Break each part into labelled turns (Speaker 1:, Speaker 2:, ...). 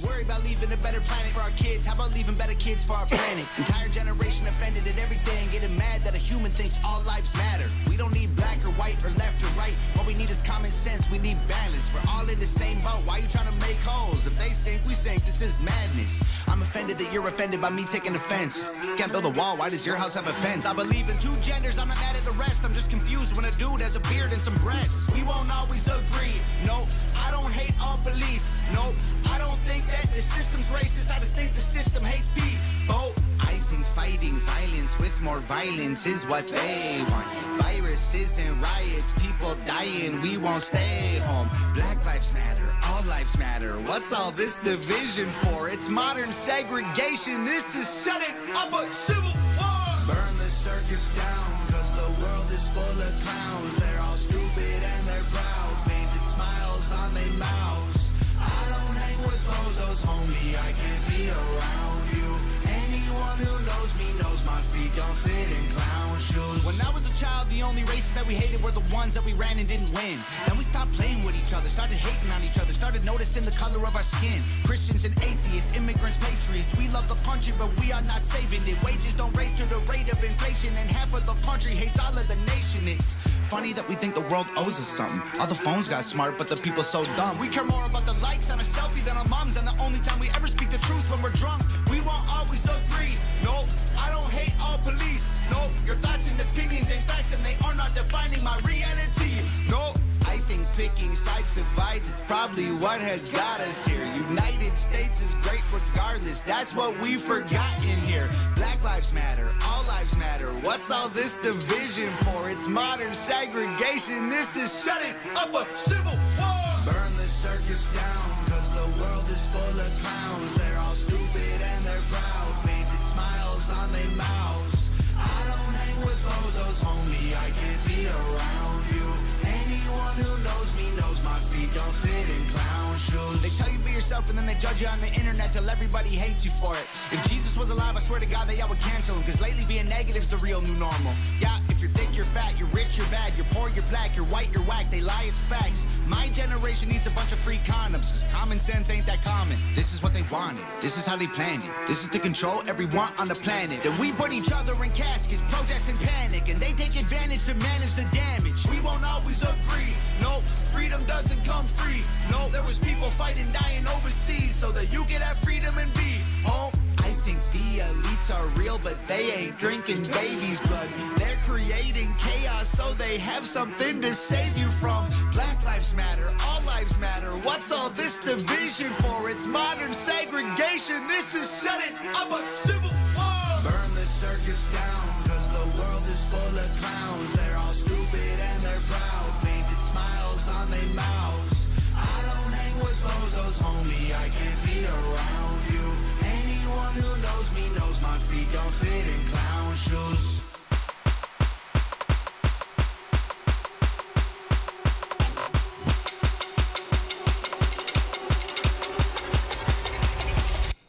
Speaker 1: Worry about leaving a better planet for our kids. How about leaving better kids for our planet? Entire generation offended at everything, getting mad that a human thinks all lives matter. We don't need black or white or left or right. What we need is common sense. We need balance. We're all in the same boat. Why you trying to make holes? If they sink, we sink. This is madness. I'm offended that you're offended by me taking offense. Can't build a wall. Why does your house have a fence? I believe in two genders. I'm not mad at the rest. I'm just confused when a dude has a beard and some breasts. We won't always agree. Nope. I don't hate all police. Nope. I don't think that the system's racist. I just think the system hates people. I think fighting violence with more violence is what they want. Viruses and riots, people dying, we won't stay home. Black lives matter, all lives matter. What's all this division for? It's modern segregation. This is setting up a civil war. Burn the circus down, cause the world is full of clowns. They're all stupid and they're proud, painted smiles on their mouths. I don't hang with bozos, homie, I can't be around you. Anyone who knows me knows my feet don't fit in clown shoes. When I was a child, the only races that we hated were the ones that we ran and didn't win. Then we stopped playing with each other, started hating on each other, started noticing the color of our skin. Christians and atheists, immigrants, patriots, we love the country, but we are not saving it. Wages don't raise to the rate of inflation, and half of the country hates all of the nation. It's funny that we think the world owes us something. All the phones got smart, but the people so dumb. We care more about the likes on a selfie than our moms, and the only time we ever speak the truth when we're drunk. We won't always agree. Nope, I don't hate all police. Nope, your thoughts and opinions ain't facts, and they are not defining my reality. Nope, I think picking sides divides. It's probably what has got us here. United States is great regardless. That's what we forgot in here. Black lives matter, all lives matter. What's all this division for? It's modern segregation. This is setting up a civil war. Burn the circus down, cause the world is full of clowns. They're all stupid and they're proud, painted smiles on their mouths. I don't hang with bozos, homie, I can't be around you. Anyone who knows me knows my feet don't fit in clown shoes. They tell you be yourself and then they judge you on the internet till everybody hates you for it. If Jesus was alive, I swear to God that y'all would cancel him, cause lately being negative's the real new normal. Yeah, if you're thick, you're fat, you're rich, you're bad, you're poor, you're black, you're white, you're whack, they lie, it's facts. My generation needs a bunch of free condoms, cause common sense ain't that common. This is what they wanted, this is how they planned it. This is to control everyone on the planet. Then we put each other in caskets, protest and panic, and they take advantage to manage the damage. We won't always agree, nope, freedom doesn't come free. Nope, there was people fighting, dying overseas, so that you can have freedom and be home. I think the elites are real, but they ain't drinking babies' blood. They're creating chaos so they have something to save you from. Black lives matter, all lives matter. What's all this division for? It's modern segregation. This is setting up a civil war. Burn the circus down, cause the world is full of clowns. They're all stupid and they're proud, painted smiles on their mouths. I don't hang with bozos, homie, I can't be around you. Anyone who knows me knows my feet don't fit in clown shoes.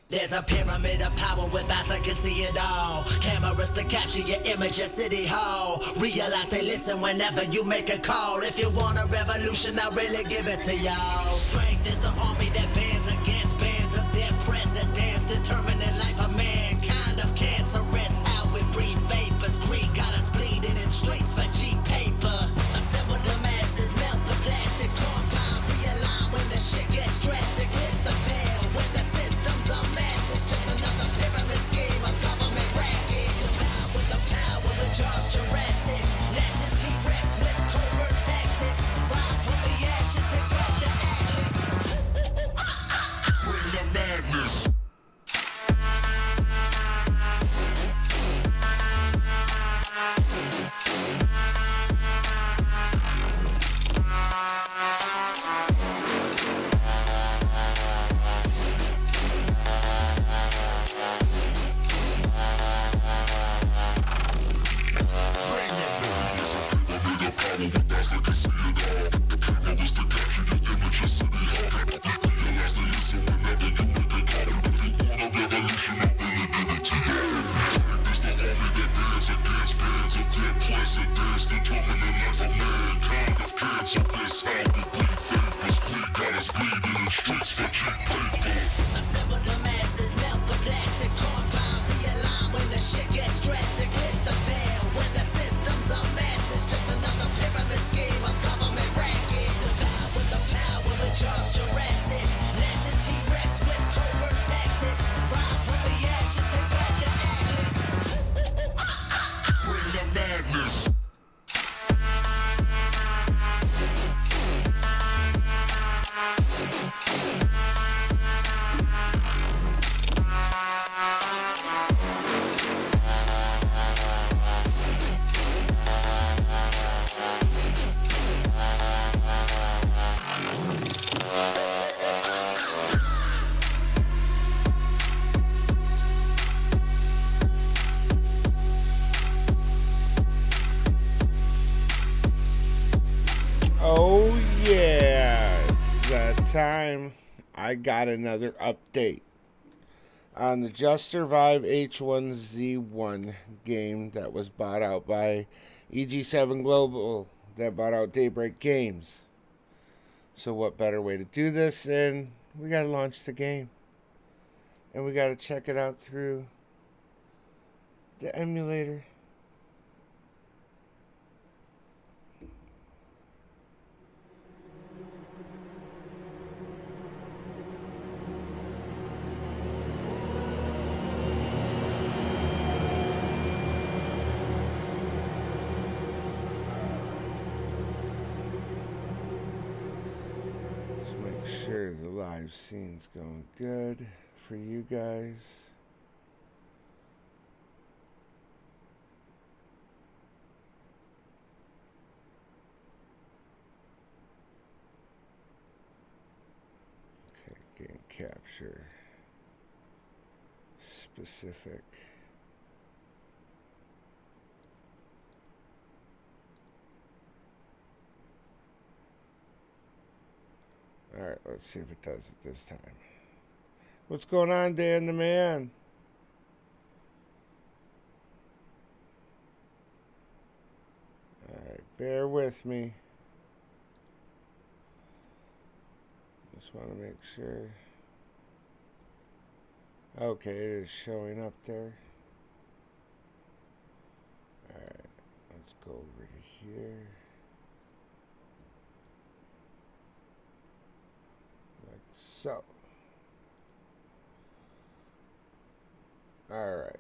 Speaker 2: There's a pyramid of power with eyes that can see it all. Cameras to capture your image at City Hall. Realize they listen whenever you make a call. If you want a revolution, I'll really give it to y'all. Strength is the army that bands against bands of dead presidents, determining life of mankind of cancerous. How we breathe vapors, greed got us bleeding in streets for cheap paper. Assemble the masses, melt the plastic, combine, realign when the shit gets drastic. Lift the veil when the systems are masked. It's just another pyramid scheme, a government racket. Combined with the power of Charles Jurassic. Nation T-Rex with covert tactics. Rise from the ashes, take back the atlas.
Speaker 3: Bring the madness.
Speaker 2: A
Speaker 3: Yeah, it's that time. I got another update on the Just Survive H1Z1 game that was bought out by EG7 Global, that bought out Daybreak Games. So what better way to do this than we gotta launch the game. And we gotta check it out through the emulator. Make sure the live scene's going good for you guys. Okay, game capture. Specific. Alright, let's see if it does it this time. What's going on, Dan the Man? Alright, bear with me. Just want to make sure. Okay, it is showing up there. Alright, let's go over to here. Like so. Alright.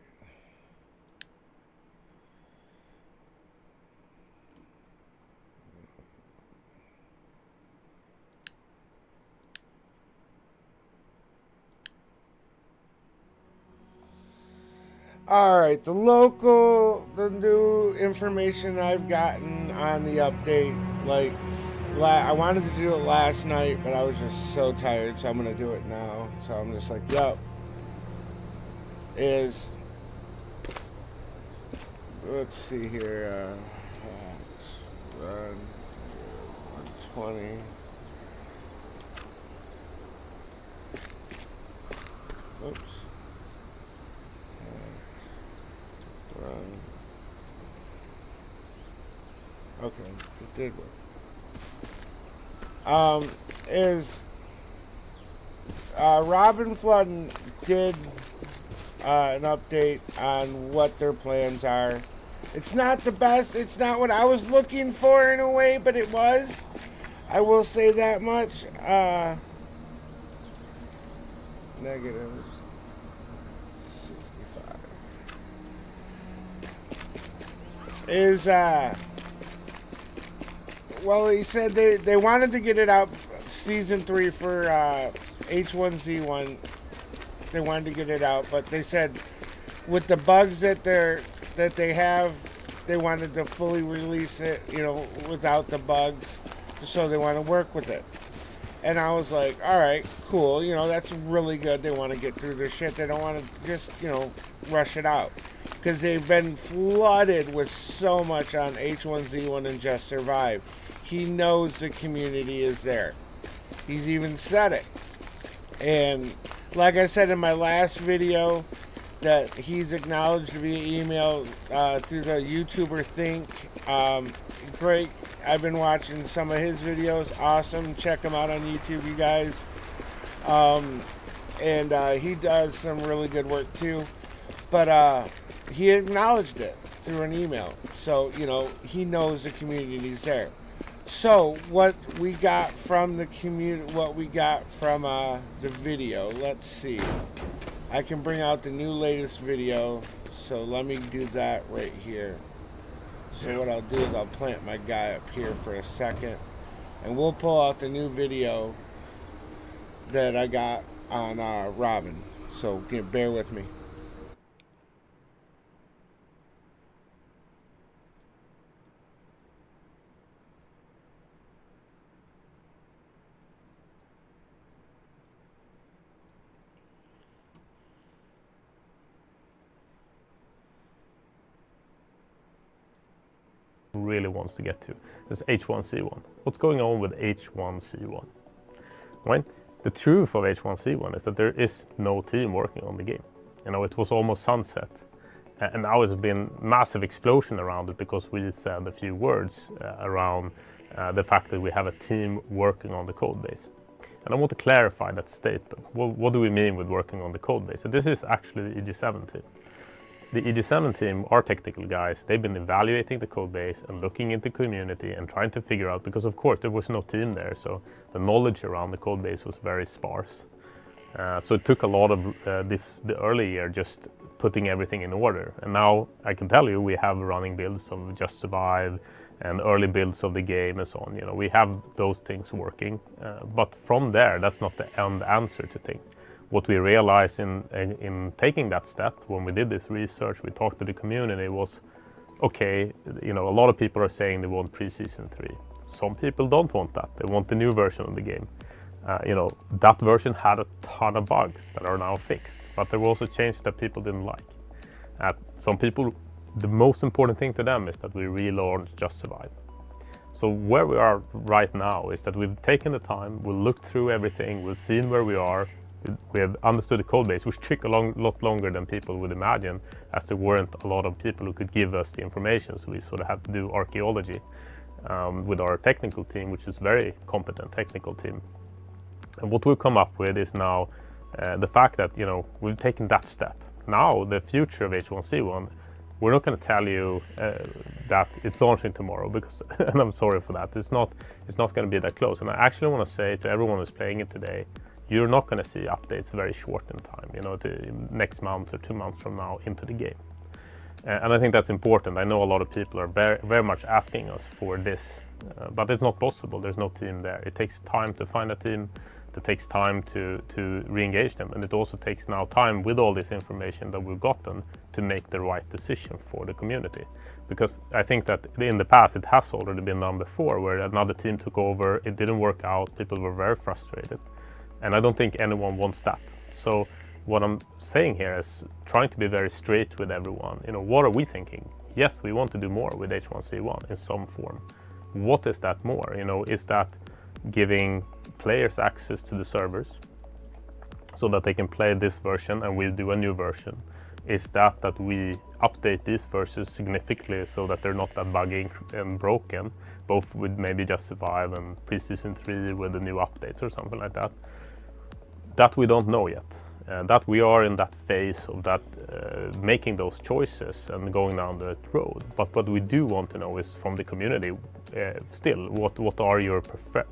Speaker 3: Alright, the new information I've gotten on the update, like, I wanted to do it last night, but I was just so tired, so I'm going to do it now. So I'm just like, yup. Is, let's see here, run 120. Oops. Run. Okay, it did work. Robin Flood did an update on what their plans are. It's not the best. It's not what I was looking for in a way, but it was. I will say that much. Negatives. 65. Is, well, he said they wanted to get it out season 3 for H1Z1. They wanted to get it out, but they said with the bugs that they have, they wanted to fully release it, you know, without the bugs, so they want to work with it. And I was like, all right, cool, you know, that's really good. They want to get through their shit. They don't want to just, you know, rush it out, because they've been flooded with so much on H1Z1 and Just Survive. He knows the community is there. He's even said it. And like I said in my last video, that he's acknowledged via email through the YouTuber Think. Great. I've been watching some of his videos. Awesome. Check him out on YouTube, you guys. And he does some really good work too. But he acknowledged it through an email. So, you know, he knows the community's there. So, what we got from the the video, let's see. I can bring out the new latest video, so let me do that right here. So what I'll do is I'll plant my guy up here for a second, and we'll pull out the new video that I got on Robin. So bear with me.
Speaker 4: really wants to get to, is H1Z1. What's going on with H1Z1? Right? The truth of H1Z1 is that there is no team working on the game. You know, it was almost sunset. And now it's been massive explosion around it because we said a few words around the fact that we have a team working on the code base. And I want to clarify that statement. What do we mean with working on the code base? So this is actually the EG7 team. The EG7 team, our technical guys, they've been evaluating the code base and looking into community and trying to figure out, because of course there was no team there, so the knowledge around the code base was very sparse. So it took a lot of the early year just putting everything in order. And now I can tell you we have running builds of Just Survive and early builds of the game and so on. You know, we have those things working, but from there, that's not the end answer to things. What we realized in taking that step, when we did this research, we talked to the community, was, okay, you know, a lot of people are saying they want pre-season 3. Some people don't want that. They want the new version of the game. You know, that version had a ton of bugs that are now fixed, but there were also changes that people didn't like. Some people, the most important thing to them is that we relaunched Just Survive. So where we are right now is that we've taken the time, we've looked through everything, we've seen where we are, we have understood the code base, which took a lot longer than people would imagine, as there weren't a lot of people who could give us the information, so we sort of had to do archaeology with our technical team, which is very competent technical team. And what we've come up with is now the fact that, you know, we've taken that step. Now the future of H1Z1, we're not going to tell you that it's launching tomorrow, because, and I'm sorry for that, it's not going to be that close. And I actually want to say to everyone who's playing it today, you're not going to see updates very short in time, you know, next month or 2 months from now into the game. And I think that's important. I know a lot of people are very, very much asking us for this, but it's not possible. There's no team there. It takes time to find a team. It takes time to re-engage them, and it also takes now time with all this information that we've gotten to make the right decision for the community. Because I think that in the past it has already been done before, where another team took over, it didn't work out, people were very frustrated, and I don't think anyone wants that. So what I'm saying here is trying to be very straight with everyone. You know, what are we thinking? Yes, we want to do more with H1Z1 in some form. What is that more? You know, is that giving players access to the servers so that they can play this version and we'll do a new version? Is that we update these versions significantly so that they're not that buggy and broken, both with maybe Just Survive and pre-season 3 with the new updates or something like that? That we don't know yet. That we are in that phase of that making those choices and going down that road. But what we do want to know is from the community still, what are your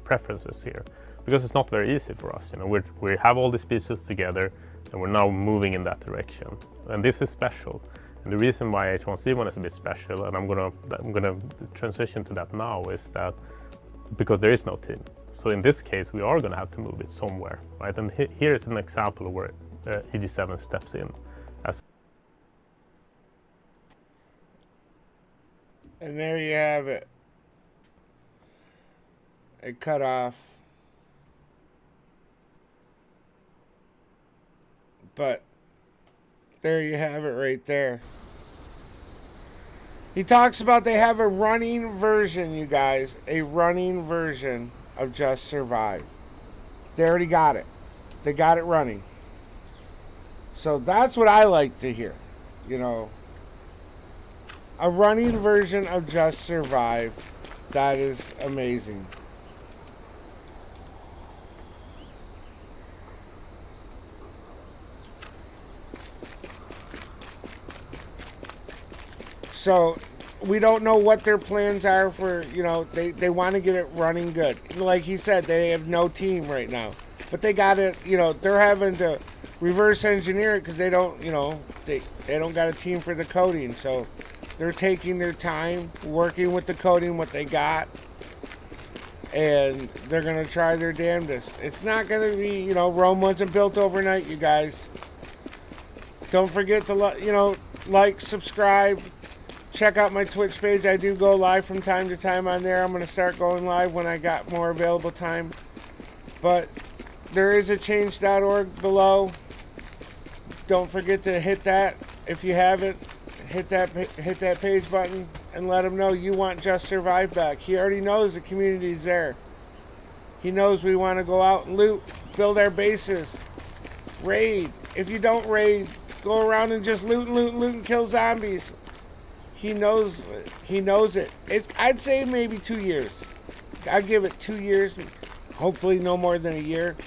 Speaker 4: preferences here? Because it's not very easy for us. You know, we have all these pieces together and we're now moving in that direction. And this is special. And the reason why H1Z1 is a bit special, and I'm gonna transition to that now, is that because there is no team. So in this case, we are going to have to move it somewhere, right? And here is an example of where EG7 steps in.
Speaker 3: And there you have it. It cut off. But there you have it right there. He talks about they have a running version, you guys. A running version of Just Survive. They already got it. They got it running. So that's what I like to hear. You know, a running version of Just Survive. That is amazing. So we don't know what their plans are for, you know, they want to get it running good. Like he said, they have no team right now. But they got it, you know, they're having to reverse engineer it because they don't, you know, they don't got a team for the coding. So they're taking their time, working with the coding, what they got. And they're going to try their damnedest. It's not going to be, you know, Rome wasn't built overnight, you guys. Don't forget to, you know, like, subscribe. Check out my Twitch page. I do go live from time to time on there. I'm going to start going live when I got more available time. But there is a change.org below. Don't forget to hit that if you haven't. Hit that page button. and let him know you want Just Survive back. He already knows the community's there. He knows we want to go out and loot, build our bases, raid. If you don't raid, go around and just loot and loot and loot and kill zombies. He knows it. I'd say maybe 2 years. I'd give it 2 years, hopefully no more than a year.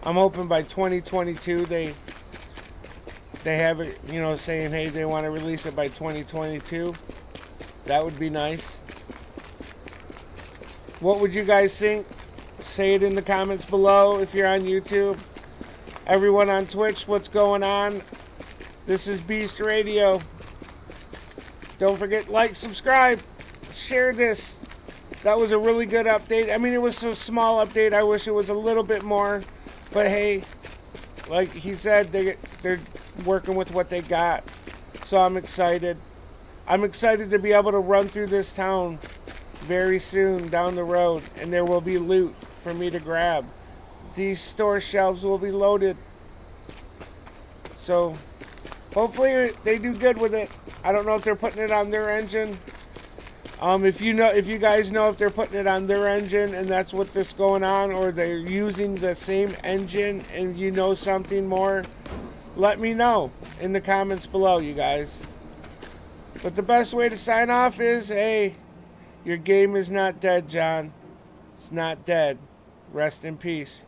Speaker 3: I'm hoping by 2022 they have it, saying, hey, they want to release it by 2022. That would be nice. What would you guys think? Say it in the comments below if you're on YouTube. Everyone on Twitch, what's going on? This is Beast Radio. Don't forget, like, subscribe, share this. That was a really good update. I mean, it was a small update. I wish it was a little bit more. But hey, like he said, they're working with what they got. So I'm excited. I'm excited to be able to run through this town very soon down the road. And there will be loot for me to grab. These store shelves will be loaded. So hopefully they do good with it. I don't know if they're putting it on their engine. If you guys know if they're putting it on their engine and that's what's going on, or they're using the same engine and you know something more, let me know in the comments below, you guys. But the best way to sign off is, hey, your game is not dead, John. It's not dead. Rest in peace.